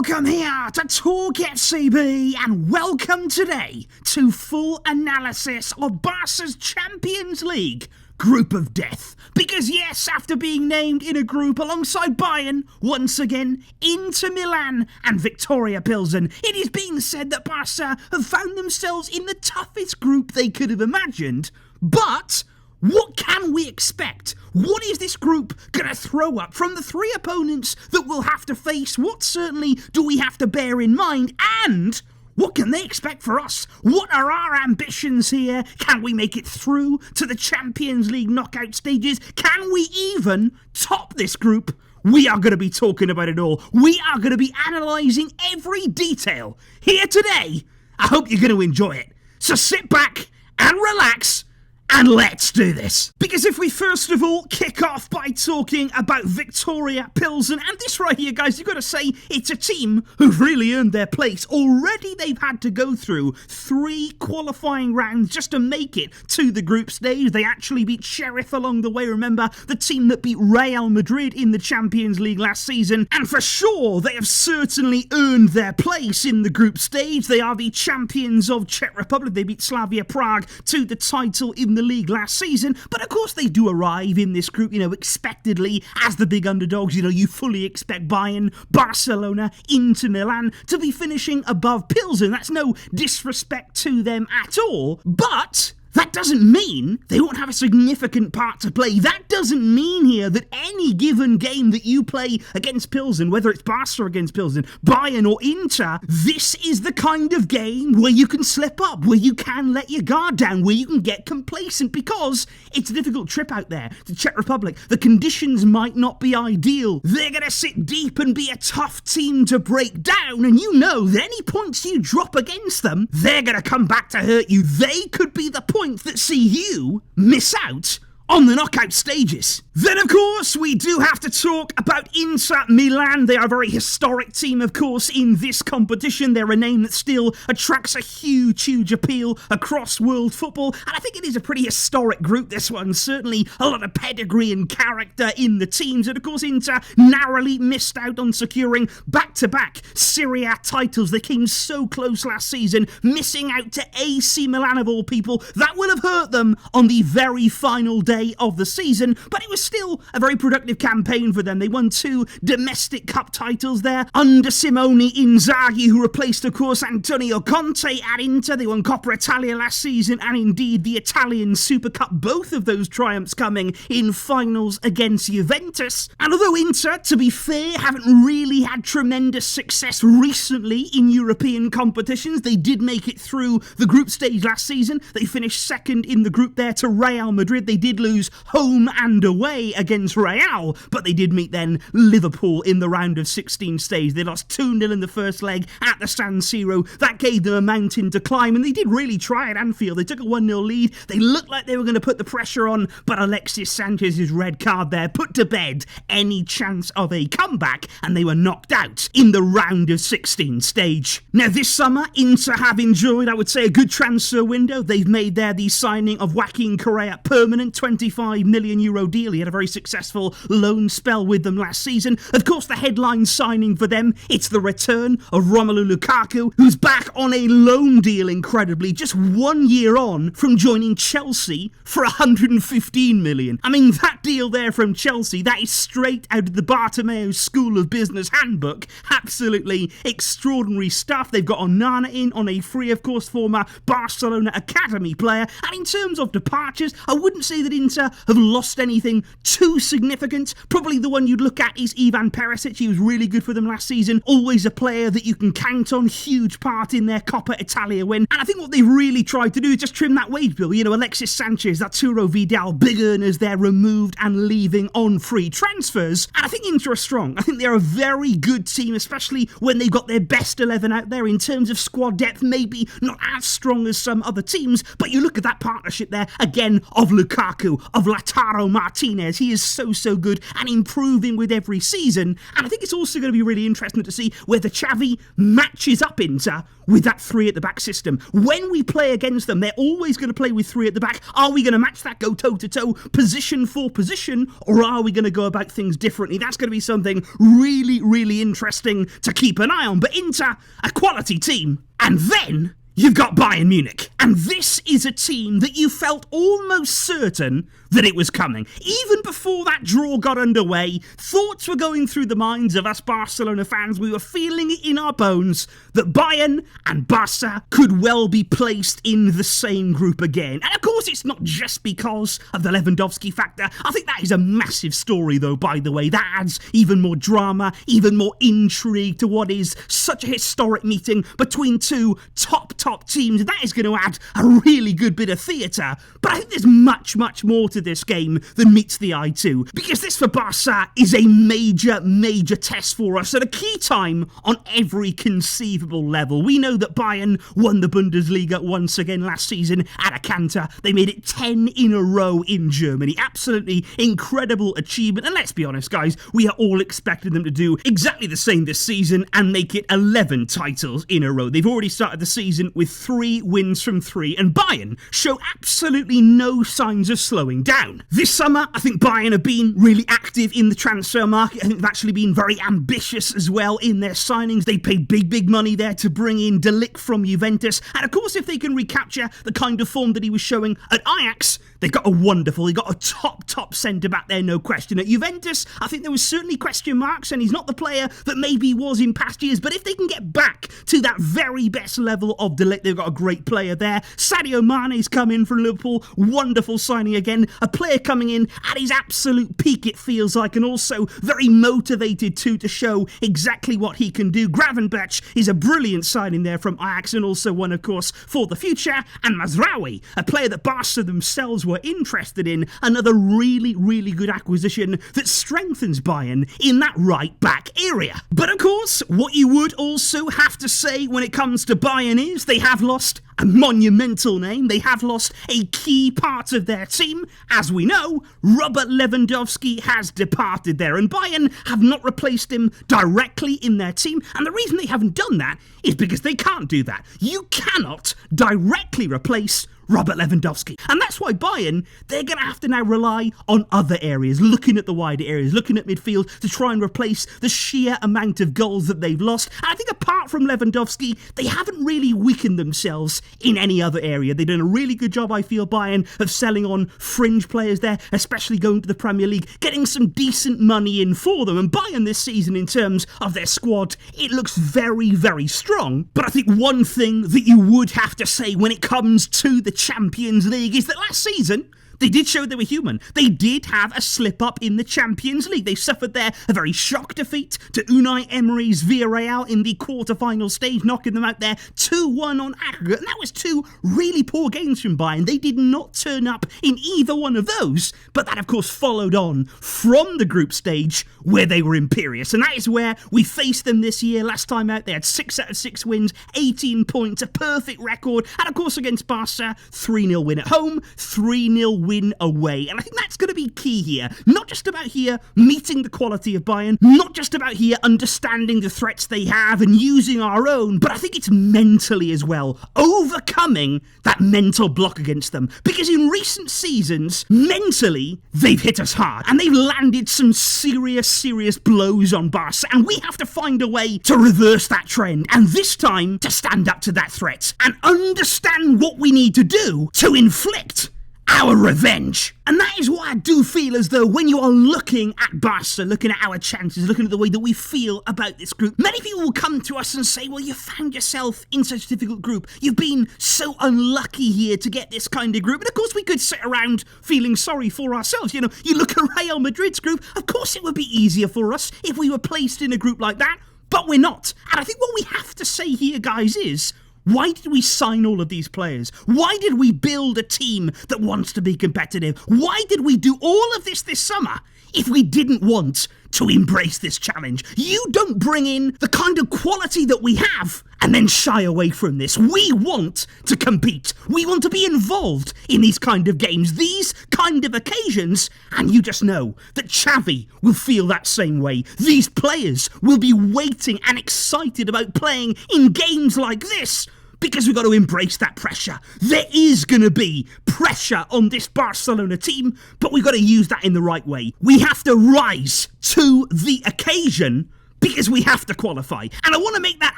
Welcome here to TalkFCB and welcome today to full analysis of Barca's Champions League group of death. Because yes, after being named in a group alongside Bayern, once again, Inter Milan and Viktoria Plzen, it is being said that Barca have found themselves in the toughest group they could have imagined. But what can we expect? What is this group going to throw up from the three opponents that we'll have to face? What certainly do we have to bear in mind? And what can they expect for us? What are our ambitions here? Can we make it through to the Champions League knockout stages? Can we even top this group? We are going to be talking about it all. We are going to be analysing every detail here today. I hope you're going to enjoy it. So sit back and relax. And let's do this. Because if we first of all kick off by talking about Viktoria Plzen, and this right here, guys, you've got to say it's a team who've really earned their place. Already they've had to go through 3 qualifying rounds just to make it to the group stage. They actually beat Sheriff along the way. Remember, the team that beat Real Madrid in the Champions League last season. And for sure, they have certainly earned their place in the group stage. They are the champions of Czech Republic. They beat Slavia Prague to the title in the league last season, but of course they do arrive in this group, expectedly as the big underdogs. You fully expect Bayern, Barcelona, Inter Milan to be finishing above Plzen. That's no disrespect to them at all, but that doesn't mean they won't have a significant part to play. That doesn't mean here that any given game that you play against Plzen, whether it's Barca against Plzen, Bayern or Inter, this is the kind of game where you can slip up, where you can let your guard down, where you can get complacent, because it's a difficult trip out there to Czech Republic. The conditions might not be ideal. They're going to sit deep and be a tough team to break down, and you know that any points you drop against them, they're going to come back to hurt you. They could be the points that see you miss out on the knockout stages. Then, of course, we do have to talk about Inter Milan. They are a very historic team, of course, in this competition. They're a name that still attracts a huge appeal across world football. And I think it is a pretty historic group, this one. Certainly a lot of pedigree and character in the teams. And, of course, Inter narrowly missed out on securing back-to-back Serie A titles. They came so close last season, missing out to AC Milan, of all people. That will have hurt them on the very final day of the season, but it was still a very productive campaign for them. They won 2 domestic cup titles there under Simone Inzaghi, who replaced, of course, Antonio Conte at Inter. They won Coppa Italia last season and indeed the Italian Super Cup, both of those triumphs coming in finals against Juventus. And although Inter, to be fair, haven't really had tremendous success recently in European competitions, they did make it through the group stage last season. They finished second in the group there to Real Madrid. They did lose home and away against Real, but they did meet then Liverpool in the round of 16 stage. They lost 2-0 in the first leg at the San Siro. That gave them a mountain to climb, and they did really try at Anfield. They took a 1-0 lead. They looked like they were going to put the pressure on, but Alexis Sanchez's red card there put to bed any chance of a comeback, and they were knocked out in the round of 16 stage. Now this summer, Inter have enjoyed, I would say, a good transfer window. They've made there the signing of Joaquin Correa permanent, 25 million euro deal. He had a very successful loan spell with them last season. Of course, the headline signing for them, it's the return of Romelu Lukaku, who's back on a loan deal, incredibly, just 1 year on from joining Chelsea for 115 million. I mean, that deal there from Chelsea, that is straight out of the Bartomeu School of Business handbook. Absolutely extraordinary stuff. They've got Onana in on a free, of course, former Barcelona academy player. And in terms of departures, I wouldn't say that Inter have lost anything too significant. Probably the one you'd look at is Ivan Perisic. He was really good for them last season. Always a player that you can count on. Huge part in their Coppa Italia win. And I think what they've really tried to do is just trim that wage bill. Alexis Sanchez, Arturo Vidal, big earners there removed and leaving on free transfers. And I think Inter are strong. I think they're a very good team, especially when they've got their best 11 out there. In terms of squad depth, maybe not as strong as some other teams, but you look at that partnership there, again, of Lukaku shadow of Lautaro Martinez. He is so good and improving with every season. And I think it's also going to be really interesting to see whether Xavi matches up Inter with that three at the back system. When we play against them, they're always going to play with three at the back. Are we going to match that, go toe-to-toe, position for position, or are we going to go about things differently? That's going to be something really interesting to keep an eye on. But Inter, a quality team. And then you've got Bayern Munich, and this is a team that you felt almost certain that it was coming. Even before that draw got underway, thoughts were going through the minds of us Barcelona fans. We were feeling it in our bones that Bayern and Barça could well be placed in the same group again. And of course, it's not just because of the Lewandowski factor. I think that is a massive story, though, by the way. That adds even more drama, even more intrigue to what is such a historic meeting between two top teams. That is going to add a really good bit of theatre. But I think there's much more to this game than meets the eye too, because this for Barca is a major test for us at a key time on every conceivable level. We know that Bayern won the Bundesliga once again last season at a canter. They made it 10 in a row in Germany. Absolutely incredible achievement. And let's be honest, guys, we are all expecting them to do exactly the same this season and make it 11 titles in a row. They've already started the season with 3 wins from 3, and Bayern show absolutely no signs of slowing down. This summer, I think Bayern have been really active in the transfer market. I think they've actually been very ambitious as well in their signings. They paid big money there to bring in De Ligt from Juventus, and of course, if they can recapture the kind of form that he was showing at Ajax, they've got a top centre-back there, no question. At Juventus, I think there was certainly question marks, and he's not the player that maybe he was in past years, but if they can get back to that very best level of De Ligt, they've got a great player there. Sadio Mane's come in from Liverpool, wonderful signing again, a player coming in at his absolute peak, it feels like, and also very motivated too to show exactly what he can do. Gravenberch is a brilliant signing there from Ajax, and also one, of course, for the future. And Mazraoui, a player that Barca themselves were interested in, another really good acquisition that strengthens Bayern in that right back area. But of course, what you would also have to say when it comes to Bayern is they have lost a monumental name. They have lost a key part of their team. As we know, Robert Lewandowski has departed there, and Bayern have not replaced him directly in their team. And the reason they haven't done that is because they can't do that. You cannot directly replace Robert Lewandowski. And that's why Bayern, they're going to have to now rely on other areas, looking at the wider areas, looking at midfield to try and replace the sheer amount of goals that they've lost. And I think apart from Lewandowski, they haven't really weakened themselves in any other area. They've done a really good job, I feel, Bayern, of selling on fringe players there, especially going to the Premier League, getting some decent money in for them. And Bayern this season, in terms of their squad, it looks very strong. But I think one thing that you would have to say when it comes to the Champions League is that last season, they did show they were human. They did have a slip-up in the Champions League. They suffered there a very shock defeat to Unai Emery's Villarreal in the quarter-final stage, knocking them out there 2-1 on aggregate. And that was 2 really poor games from Bayern. They did not turn up in either one of those. But that, of course, followed on from the group stage where they were imperious. And that is where we faced them this year. Last time out, they had 6 out of 6 wins, 18 points, a perfect record. And, of course, against Barca, 3-0 win at home, 3-0 win away. And I think that's going to be key here. Not just about here meeting the quality of Bayern, not just about here understanding the threats they have and using our own, but I think it's mentally as well, overcoming that mental block against them. Because in recent seasons, mentally, they've hit us hard and they've landed some serious blows on Barca, and we have to find a way to reverse that trend, and this time to stand up to that threat and understand what we need to do to inflict our revenge. And that is why I do feel as though when you are looking at Barca, looking at our chances, looking at the way that we feel about this group, many people will come to us and say, well, you found yourself in such a difficult group. You've been so unlucky here to get this kind of group. And of course, we could sit around feeling sorry for ourselves. You know, you look at Real Madrid's group, of course it would be easier for us if we were placed in a group like that, but we're not. And I think what we have to say here, guys, is why did we sign all of these players? Why did we build a team that wants to be competitive? Why did we do all of this summer if we didn't want to embrace this challenge? You don't bring in the kind of quality that we have and then shy away from this. We want to compete. We want to be involved in these kind of games, these kind of occasions, and you just know that Xavi will feel that same way. These players will be waiting and excited about playing in games like this, because we've got to embrace that pressure. There is going to be pressure on this Barcelona team, but we've got to use that in the right way. We have to rise to the occasion because we have to qualify. And I want to make that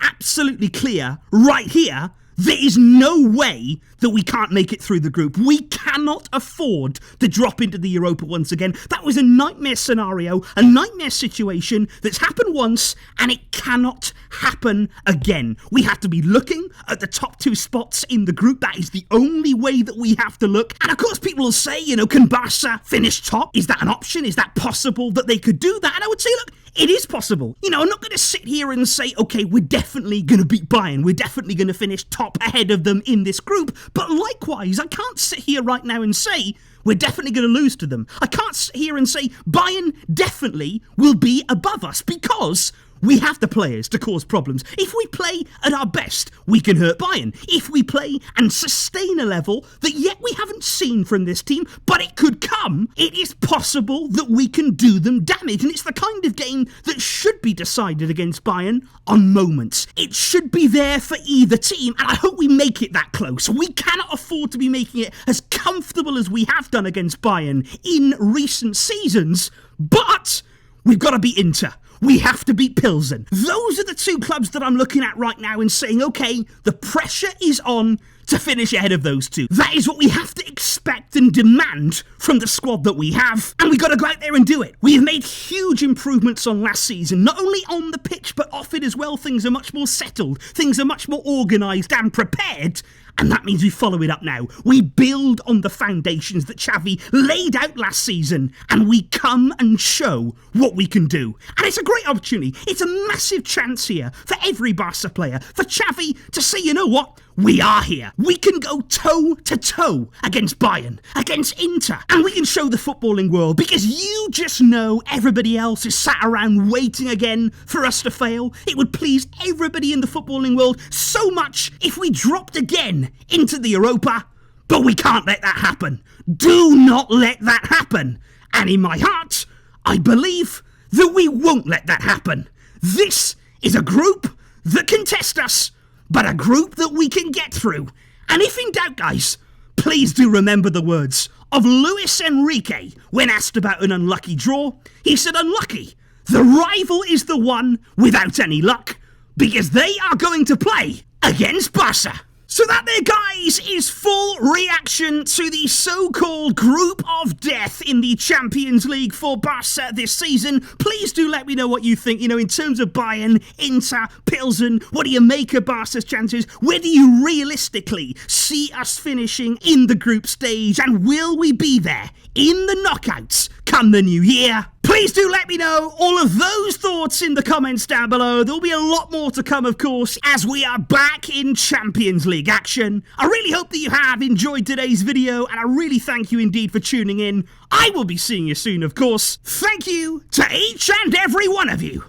absolutely clear right here. There is no way that we can't make it through the group. We cannot afford to drop into the Europa once again. That was a nightmare scenario, a nightmare situation that's happened once, and it cannot happen again. We have to be looking at the top 2 spots in the group. That is the only way that we have to look. And of course, people will say, can Barça finish top? Is that an option? Is that possible that they could do that? And I would say, look, it is possible. I'm not going to sit here and say, okay, we're definitely going to beat Bayern. We're definitely going to finish top ahead of them in this group. But likewise, I can't sit here right now and say we're definitely going to lose to them. I can't sit here and say Bayern definitely will be above us, because we have the players to cause problems. If we play at our best, we can hurt Bayern. If we play and sustain a level that yet we haven't seen from this team, but it could come, it is possible that we can do them damage. And it's the kind of game that should be decided against Bayern on moments. It should be there for either team, and I hope we make it that close. We cannot afford to be making it as comfortable as we have done against Bayern in recent seasons, but we've got to beat Inter. We have to beat Plzen. Those are the 2 clubs that I'm looking at right now and saying, okay, the pressure is on to finish ahead of those 2. That is what we have to expect and demand from the squad that we have, and we've got to go out there and do it. We have made huge improvements on last season, not only on the pitch, but off it as well. Things are much more settled, things are much more organised and prepared, and that means we follow it up now. We build on the foundations that Xavi laid out last season, and we come and show what we can do. And it's a great opportunity. It's a massive chance here for every Barca player, for Xavi to say, you know what? We are here. We can go toe-to-toe against Bayern, against Inter, and we can show the footballing world, because you just know everybody else is sat around waiting again for us to fail. It would please everybody in the footballing world so much if we dropped again into the Europa, but we can't let that happen. Do not let that happen. And in my heart, I believe that we won't let that happen. This is a group that can test us, but a group that we can get through. And if in doubt, guys, please do remember the words of Luis Enrique when asked about an unlucky draw. He said, unlucky. The rival is the one without any luck, because they are going to play against Barca. So that there, guys, is full reaction to the so-called group of death in the Champions League for Barca this season. Please do let me know what you think, in terms of Bayern, Inter, Plzen. What do you make of Barca's chances? Where do you realistically see us finishing in the group stage? And will we be there in the knockouts come the new year? Please do let me know all of those thoughts in the comments down below. There'll be a lot more to come, of course, as we are back in Champions League action. I really hope that you have enjoyed today's video, and I really thank you indeed for tuning in. I will be seeing you soon, of course. Thank you to each and every one of you.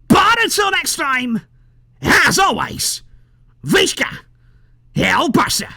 But until next time, as always, Visca El Barça.